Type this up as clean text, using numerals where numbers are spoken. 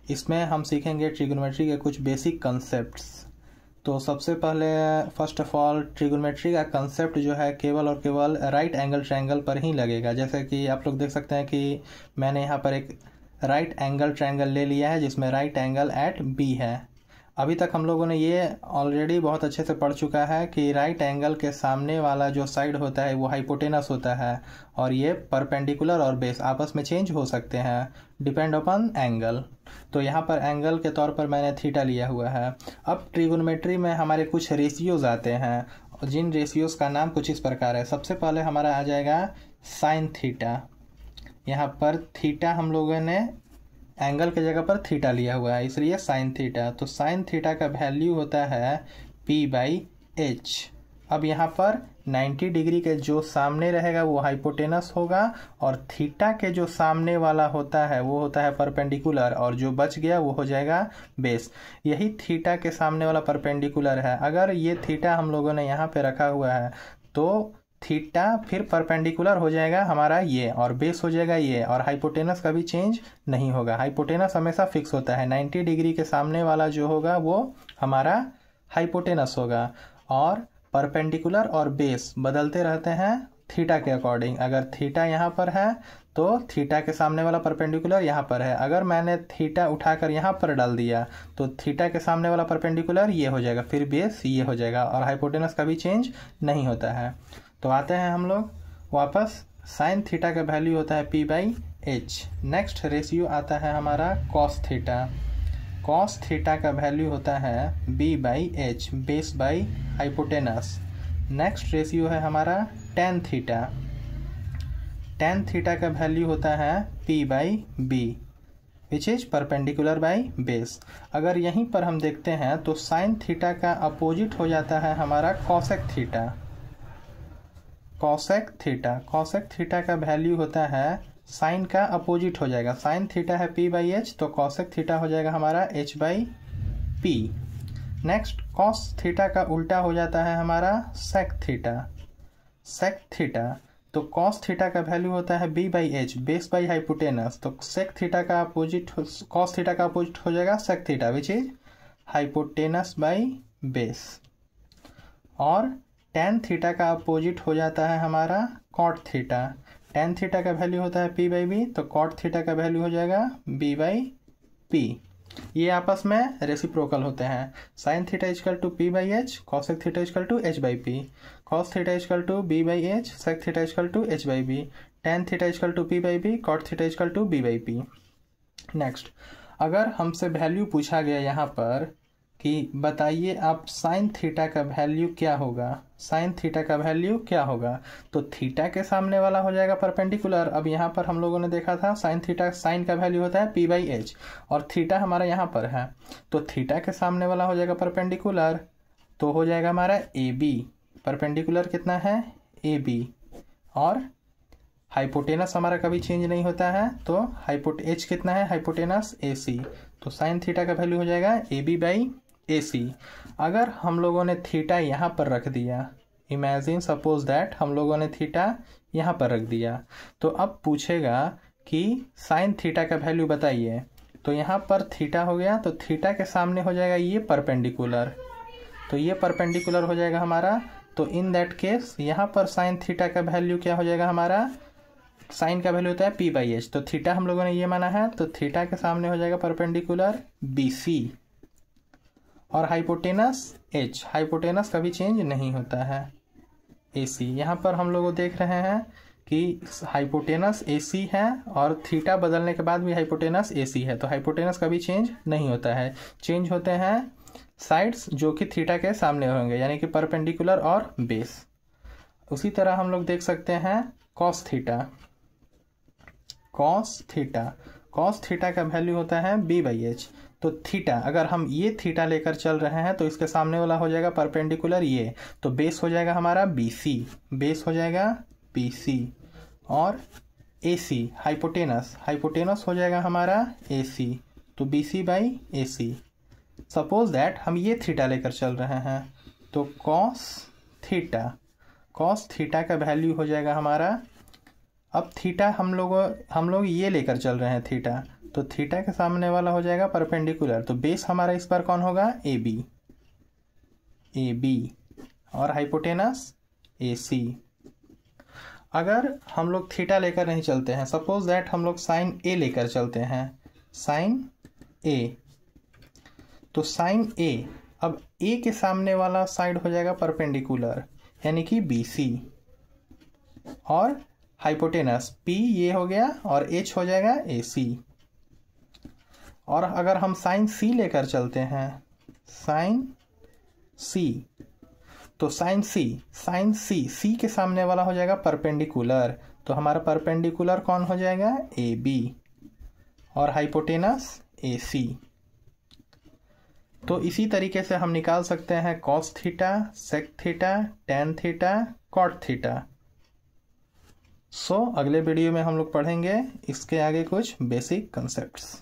इसमें हम सीखेंगे ट्रिग्नोमेट्री के कुछ बेसिक कंसेप्ट्स। तो सबसे पहले फर्स्ट ऑफ ऑल ट्रिग्नोमेट्री का कंसेप्ट जो है केवल और केवल राइट एंगल ट्रायंगल पर ही लगेगा। जैसे कि आप लोग देख सकते हैं कि मैंने यहाँ पर एक राइट एंगल ट्रायंगल ले लिया है जिसमें राइट एंगल एट बी है। अभी तक हम लोगों ने ये ऑलरेडी बहुत अच्छे से पढ़ चुका है कि राइट एंगल के सामने वाला जो साइड होता है वो हाइपोटेनस होता है और ये परपेंडिकुलर और बेस आपस में चेंज हो सकते हैं डिपेंड अपॉन एंगल। तो यहाँ पर एंगल के तौर पर मैंने थीटा लिया हुआ है। अब ट्रिगोनोमेट्री में हमारे कुछ रेशियोज आते हैं, जिन रेशियोज का नाम कुछ इस प्रकार है। सबसे पहले हमारा आ जाएगा साइन थीटा। यहाँ पर थीटा हम लोगों ने एंगल के जगह पर थीटा लिया हुआ है इसलिए साइन थीटा। तो साइन थीटा का वैल्यू होता है p/h। अब यहाँ पर 90 डिग्री के जो सामने रहेगा वो हाइपोटेनस होगा और थीटा के जो सामने वाला होता है वो होता है परपेंडिकुलर और जो बच गया वो हो जाएगा बेस। यही थीटा के सामने वाला परपेंडिकुलर है। अगर ये थीटा हम लोगों ने यहाँ पे रखा हुआ है तो थीटा फिर परपेंडिकुलर हो जाएगा हमारा ये और बेस हो जाएगा ये और हाइपोटेनस कभी चेंज नहीं होगा। हाइपोटेनस हमेशा फिक्स होता है। 90 डिग्री के सामने वाला जो होगा वो हमारा हाइपोटेनस होगा और परपेंडिकुलर और बेस बदलते रहते हैं थीटा के अकॉर्डिंग। अगर थीटा यहाँ पर है तो थीटा के सामने वाला परपेंडिकुलर यहाँ पर है। अगर मैंने थीटा उठाकर यहाँ पर डाल दिया तो थीटा के सामने वाला परपेंडिकुलर ये हो जाएगा, फिर बेस ये हो जाएगा और हाइपोटेनस कभी चेंज नहीं होता है। तो आते हैं हम लोग वापस, साइन थीटा का वैल्यू होता है p/h। नेक्स्ट रेशियो आता है हमारा कॉस थीटा। कॉस थीटा का वैल्यू होता है b/h, base by hypotenuse. Next ratio है हमारा टेन थीटा। टेन थीटा का वैल्यू होता है p/b which is perpendicular by base. अगर यहीं पर हम देखते हैं तो साइन थीटा का अपोजिट हो जाता है हमारा cosec theta. Cosec theta, cosec theta का वैल्यू होता है साइन का अपोजिट हो जाएगा। साइन थीटा है p/h तो कॉसेक थीटा हो जाएगा हमारा h/p। नेक्स्ट कॉस थीटा का उल्टा हो जाता है हमारा सेक थीटा। सेक थीटा तो कॉस थीटा का वैल्यू होता है b/h, बेस बाई हाइपोटेनस। तो सेक थीटा का अपोजिट, कॉस थीटा का अपोजिट हो जाएगा sec theta which is hypotenuse by base. और टेन थीटा का अपोजिट हो जाता है हमारा कॉट थीटा। टेन थीटा का वैल्यू होता है p/b तो कॉट थीटा का वैल्यू हो जाएगा b/p। ये आपस में रेसिप्रोकल होते हैं। Sine theta equal to p/h, cosec theta equal to h/p, cos theta equal to b/h, sec theta equal to h/b, tan theta equal to p/b, cot theta equal to b/p। Next, अगर हमसे value पूछा गया यहाँ पर कि बताइए आप sine theta का वैल्यू क्या होगा, साइन थीटा का वैल्यू क्या होगा, तो थीटा के सामने वाला हो जाएगा परपेंडिकुलर। अब यहाँ पर हम लोगों ने देखा था साइन थीटा, साइन का वैल्यू होता है p/h और थीटा हमारा यहाँ पर है तो थीटा के सामने वाला हो जाएगा परपेंडिकुलर तो हो जाएगा हमारा ab। परपेंडिकुलर कितना है ab और हाइपोटेनस हमारा कभी चेंज नहीं होता है तो h कितना है हाइपोटेनस ac। तो साइन थीटा का वैल्यू हो जाएगा ab/ac। अगर हम लोगों ने थीटा यहाँ पर रख दिया, इमेजिन सपोज दैट हम लोगों ने थीटा यहाँ पर रख दिया तो अब पूछेगा कि साइन थीटा का वैल्यू बताइए। तो यहाँ पर थीटा हो गया तो थीटा के सामने हो जाएगा ये परपेंडिकुलर, तो ये परपेंडिकुलर हो जाएगा हमारा। तो इन दैट केस यहाँ पर साइन थीटा का वैल्यू क्या हो जाएगा हमारा, साइन का वैल्यू होता है p/h तो थीटा हम लोगों ने ये माना है तो थीटा के सामने हो जाएगा परपेंडिकुलर bc और हाइपोटेनस h, हाइपोटेनस कभी चेंज नहीं होता है ac। यहाँ पर हम लोग देख रहे हैं कि हाइपोटेनस ac है और थीटा बदलने के बाद भी हाइपोटेनस ac है तो हाइपोटेनस कभी चेंज नहीं होता है। चेंज होते हैं साइड्स जो कि थीटा के सामने होंगे यानी कि परपेंडिकुलर और बेस। उसी तरह हम लोग देख सकते हैं cos theta. Cos theta, cos theta का वैल्यू होता है b/h तो थीटा, अगर हम ये थीटा लेकर चल रहे हैं तो इसके सामने वाला हो जाएगा परपेंडिकुलर ये तो बेस हो जाएगा हमारा bc, बेस हो जाएगा bc और ac हाइपोटेनस, हाइपोटेनस हो जाएगा हमारा ac तो bc/ac। सपोज दैट हम ये थीटा लेकर चल रहे हैं तो कॉस थीटा, कॉस थीटा का वैल्यू हो जाएगा हमारा, अब थीटा हम लोग ये लेकर चल रहे हैं थीटा तो थीटा के सामने वाला हो जाएगा परपेंडिकुलर, तो बेस हमारा इस पर कौन होगा, ए बी, और हाइपोटेनस ए सी। अगर हम लोग थीटा लेकर नहीं चलते हैं, सपोज दैट हम लोग साइन ए लेकर चलते हैं, साइन ए, तो साइन ए, अब ए के सामने वाला साइड हो जाएगा परपेंडिकुलर यानी कि बी सी, और हाइपोटेनस पी ये हो गया और एच हो जाएगा ए सी। और अगर हम साइन सी लेकर चलते हैं, साइन सी, तो साइन सी सी के सामने वाला हो जाएगा परपेंडिकुलर, तो हमारा परपेंडिकुलर कौन हो जाएगा, ए बी, और हाइपोटेनस ए सी। तो इसी तरीके से हम निकाल सकते हैं cos theta, sec theta, tan theta, cot theta. So अगले वीडियो में हम लोग पढ़ेंगे इसके आगे कुछ बेसिक कंसेप्ट्स।